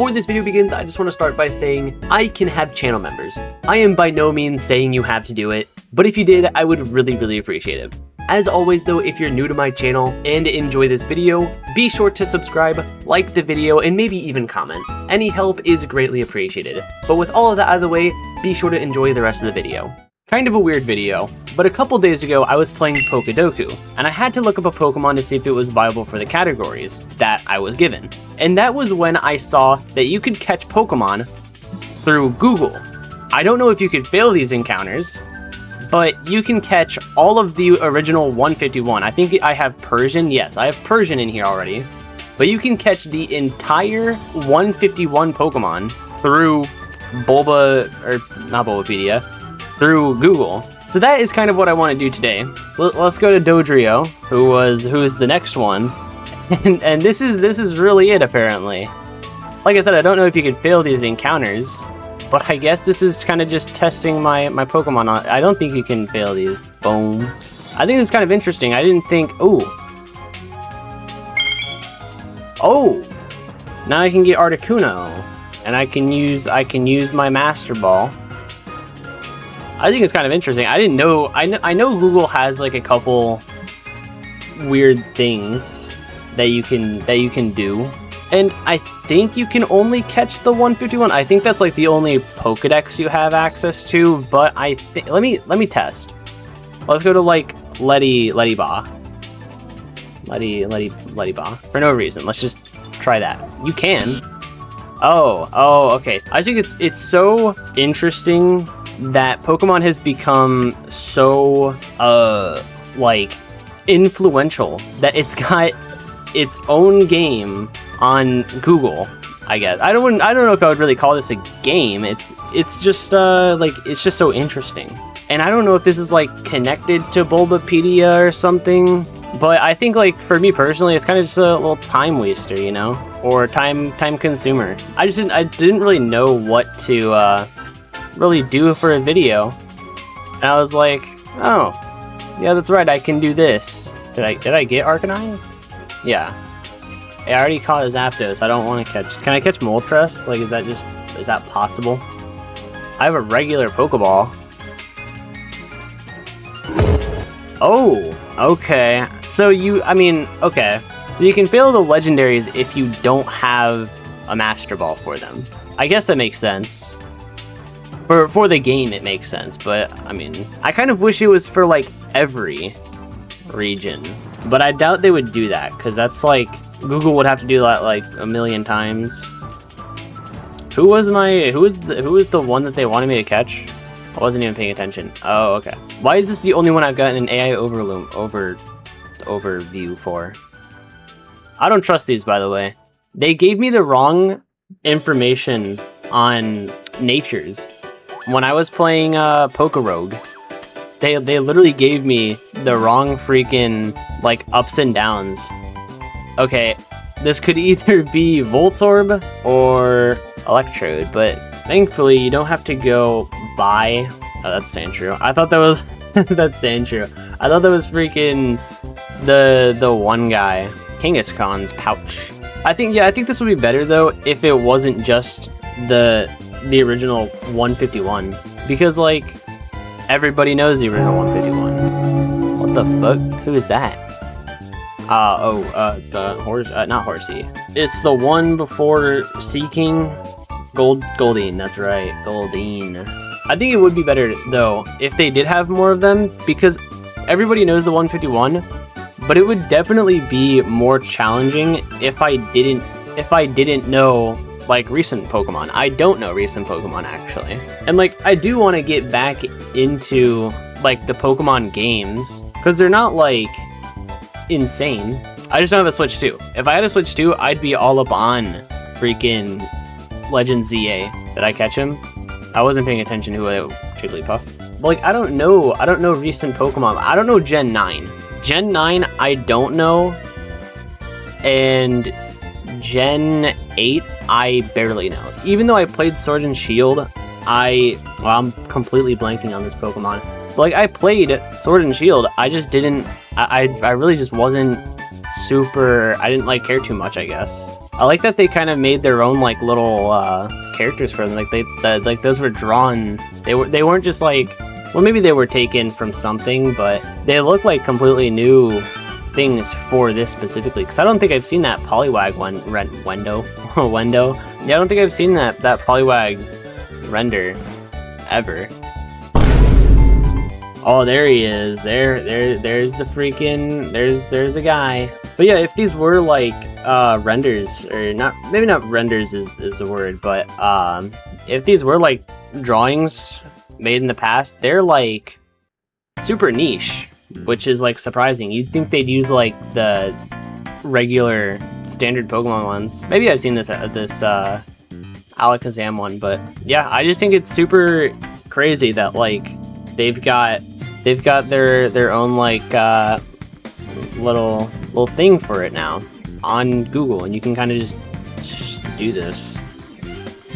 Before this video begins, I just want to start by saying I can have channel members. I am by no means saying you have to do it, but if you did, I would really appreciate it. As always though, if you're new to my channel and enjoy this video, be sure to subscribe, like the video, and maybe even comment. Any help is greatly appreciated. But with all of that out of the way, be sure to enjoy the rest of the video. Kind of a weird video, but a couple days ago I was playing Pokédoku, and I had to look up a Pokemon to see if it was viable for the categories that I was given. And that was when I saw that you could catch Pokemon through Google. I don't know if you could fail these encounters, but you can catch all of the original 151. I think I have Persian. Yes, I have Persian in here already. But you can catch the entire 151 Pokemon through Bulbapedia, through Google. So that is kind of what I want to do today. Let's go to Dodrio, who is the next one. and this is really it apparently. Like I said, I don't know if you could fail these encounters, but I guess this is kind of just testing my Pokemon on. I don't think you can fail these. Boom. I think it's kind of interesting. I didn't think, oh, now I can get Articuno, and I can use my Master Ball. I think it's kind of interesting. I didn't know. I know Google has like a couple weird things that you can do, and I think you can only catch the 151. I think that's like the only Pokedex you have access to. But I think let me test. Let's go to like Letty Ba for no reason. Let's just try that. You can. Oh, okay. I think it's so interesting that Pokemon has become so like influential that it's got its own game on Google. I guess I don't know if I would really call this a game. It's just like it's just so interesting, and I don't know if this is like connected to Bulbapedia or something. But I think, like, for me personally, it's kind of just a little time waster, you know, or time consumer. I didn't really know what to really do for a video, and I was like, oh, yeah, that's right, I can do this. Did I get Arcanine? Yeah. I already caught a Zapdos. I don't want to catch. Can I catch Moltres? Like, is that possible? I have a regular Pokeball. Oh, okay. So okay. So you can fail the legendaries if you don't have a Master Ball for them. I guess that makes sense. For the game, it makes sense. But, I mean, I kind of wish it was for, like, every region. But I doubt they would do that, because that's, like, Google would have to do that, like, a million times. Who was the one that they wanted me to catch? I wasn't even paying attention. Oh, okay. Why is this the only one I've gotten an AI overview for? I don't trust these, by the way. They gave me the wrong information on natures. When I was playing Pokerogue, they literally gave me the wrong freaking, like, ups and downs. Okay, this could either be Voltorb or Electrode, but thankfully you don't have to go buy. Oh, that's Sandshrew. I thought that was that's Sandshrew. I thought that was freaking the one guy, Kangaskhan's pouch. I think this would be better though if it wasn't just the original 151, because like everybody knows the original 151. What the fuck? Who is that? The horse. Not Horsey. It's the one before Seeking. Goldeen, that's right, Goldeen. I think it would be better though if they did have more of them, because everybody knows the 151, but it would definitely be more challenging if I didn't know like recent Pokemon. I don't know recent Pokemon actually, and like I do want to get back into like the Pokemon games because they're not like insane. I just don't have a Switch 2. If I had a Switch 2, I'd be all up on freaking Legend ZA. Did I catch him? I wasn't paying attention to Jigglypuff. But like I don't know recent Pokemon. I don't know Gen 9. Gen 9 I don't know. And Gen 8 I barely know. Even though I played Sword and Shield, I'm completely blanking on this Pokemon. But like I played Sword and Shield, I just didn't I really just wasn't super, I didn't like care too much, I guess. I like that they kind of made their own like little characters for them. Like like those were drawn. They weren't just like, well, maybe they were taken from something, but they look like completely new things for this specifically. Because I don't think I've seen that Poliwag Wendo. Yeah, I don't think I've seen that Poliwag render ever. Oh, there he is. There's the freaking, there's the guy. But yeah, if these were like renders, or not, maybe not renders is the word, but if these were like drawings made in the past, they're like super niche, which is like surprising. You'd think they'd use like the regular standard Pokemon ones. Maybe I've seen this Alakazam one, but yeah, I just think it's super crazy that like they've got their own like little thing for it now on Google, and you can kind of just do this.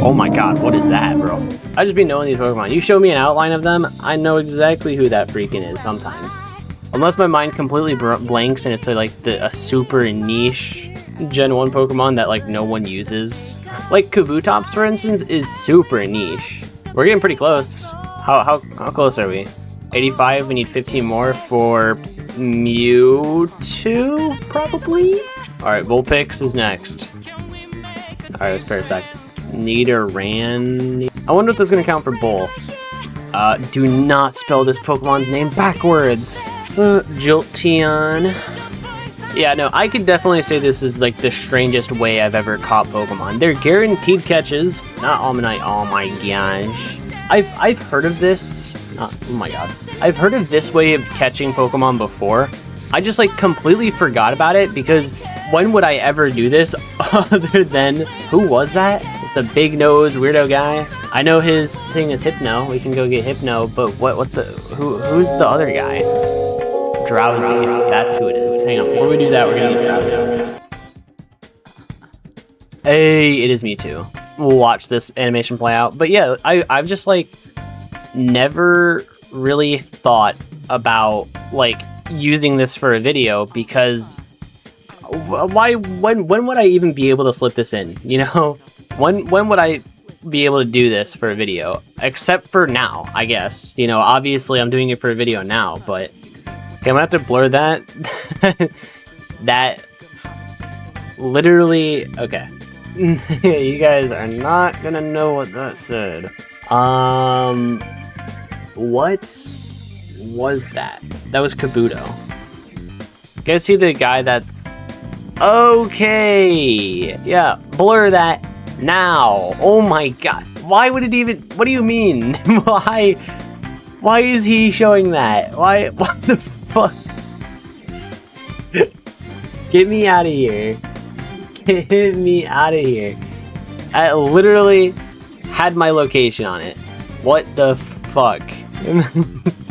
Oh my god, what is that, bro? I just be knowing these Pokemon. You show me an outline of them, I know exactly who that freaking is sometimes. Unless my mind completely blanks and it's like a super niche Gen 1 Pokemon that like no one uses. Like Kabutops, for instance, is super niche. We're getting pretty close. How close are we? 85, we need 15 more for Mewtwo, probably? Alright, Vulpix is next. Alright, let's Parasect. Nidoran. I wonder if that's going to count for both. Do not spell this Pokemon's name backwards. Jolteon. Yeah, no, I could definitely say this is like the strangest way I've ever caught Pokemon. They're guaranteed catches. Not Almanite. Oh my gosh. I've heard of this. Oh my god. I've heard of this way of catching Pokemon before. I just like completely forgot about it because when would I ever do this other than, who was that? It's a big nose weirdo guy. I know his thing is Hypno. We can go get Hypno, but who's the other guy? Drowsy. That's who it is. Hang on, before we do that, we're gonna get Drowsy. Hey, it is Mewtwo. We'll watch this animation play out. But yeah, I've just like never really thought about like using this for a video because when would I even be able to slip this in? You know, when would I be able to do this for a video? Except for now, I guess. You know, obviously I'm doing it for a video now, but okay, I'm gonna have to blur that. That literally, okay. You guys are not gonna know what that said. What was that? That was Kabuto. You guys see the guy that's... Okay! Yeah, blur that now. Oh my god. Why would it even... What do you mean? Why is he showing that? What the fuck? Get me out of here. Get me out of here. I literally had my location on it. What the fuck?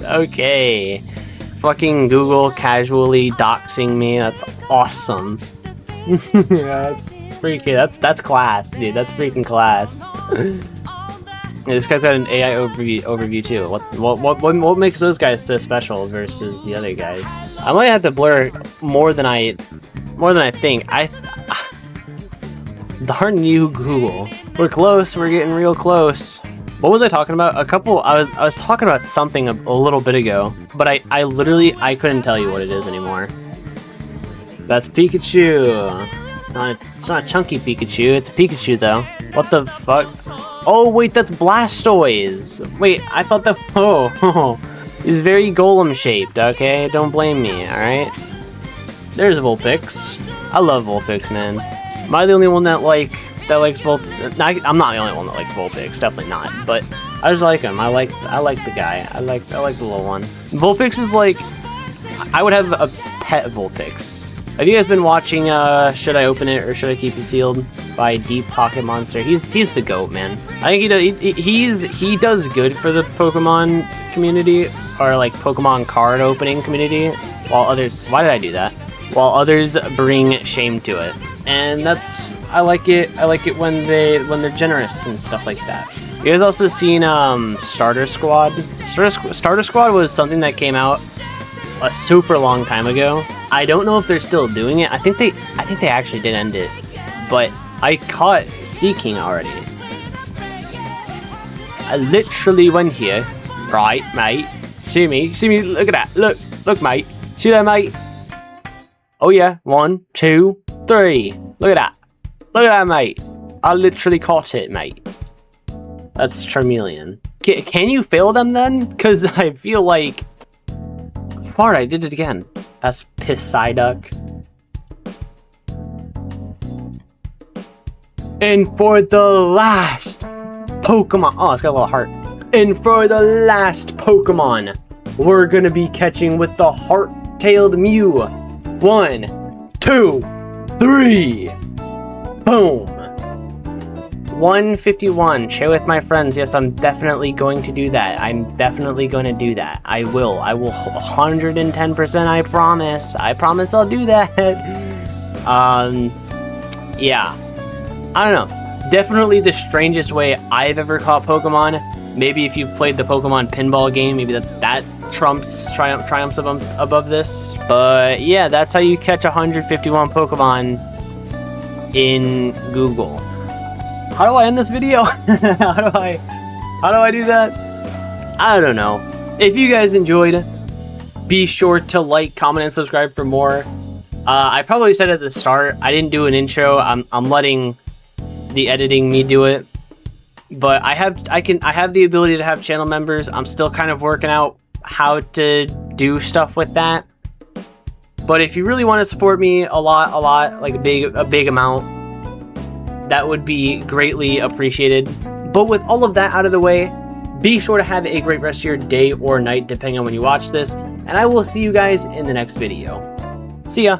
Okay. Fucking Google casually doxing me. That's awesome. Yeah, that's freaking, that's class, dude. That's freaking class. Yeah, this guy's got an AI overview too. What makes those guys so special versus the other guys? I might have to blur more than I think. Darn you, Google. We're close. We're getting real close. What was I talking about? I was talking about something a little bit ago, but I literally couldn't tell you what it is anymore. That's Pikachu. It's not a chunky Pikachu. It's a Pikachu though. What the fuck? Oh wait, that's Blastoise. Wait, I thought that. Oh, he's very golem shaped. Okay, don't blame me. All right. There's Vulpix. I love Vulpix, man. Am I the only one that likes Vulpix? I'm not the only one that likes Vulpix. Definitely not. But I just like him. I like the guy. I like the little one. Vulpix is like, I would have a pet Vulpix. Have you guys been watching Should I Open It or Should I Keep It Sealed by Deep Pocket Monster? He's the GOAT, man. I think he does good for the Pokemon community, or like Pokemon card opening community, while others, why did I do that? While others bring shame to it. And that's, I like it when they're generous and stuff like that. You guys also seen Starter Squad? Starter Squad was something that came out a super long time ago. I don't know if they're still doing it. I think they actually did end it but I caught Seeking already. I literally went here. Right, mate. See me, look at that. Look, mate. See that, mate? Oh yeah, 1, 2, 3. Look at that, mate. I literally caught it, mate. That's Charmeleon. Can you fail them then? Because I feel like... Fart, I did it again. That's Psyduck. And for the last Pokemon... Oh, it's got a little heart. And for the last Pokemon, we're gonna be catching with the Heart-tailed Mew. 1, 2, 3. Boom. 151. Share with my friends. Yes, I'm definitely going to do that. I'm definitely going to do that. I will 110%. I promise. I promise I'll do that. Yeah. I don't know. Definitely the strangest way I've ever caught Pokemon. Maybe if you've played the Pokemon pinball game, maybe that triumphs above this. But yeah, that's how you catch 151 Pokemon in Google. How do I end this video? How do I do that? I don't know. If you guys enjoyed, be sure to like, comment, and subscribe for more. I probably said at the start, I didn't do an intro. I'm letting the editing me do it. But I have the ability to have channel members. I'm still kind of working out how to do stuff with that. But if you really want to support me a lot, like a big amount, that would be greatly appreciated. But with all of that out of the way, be sure to have a great rest of your day or night, depending on when you watch this. And I will see you guys in the next video. See ya!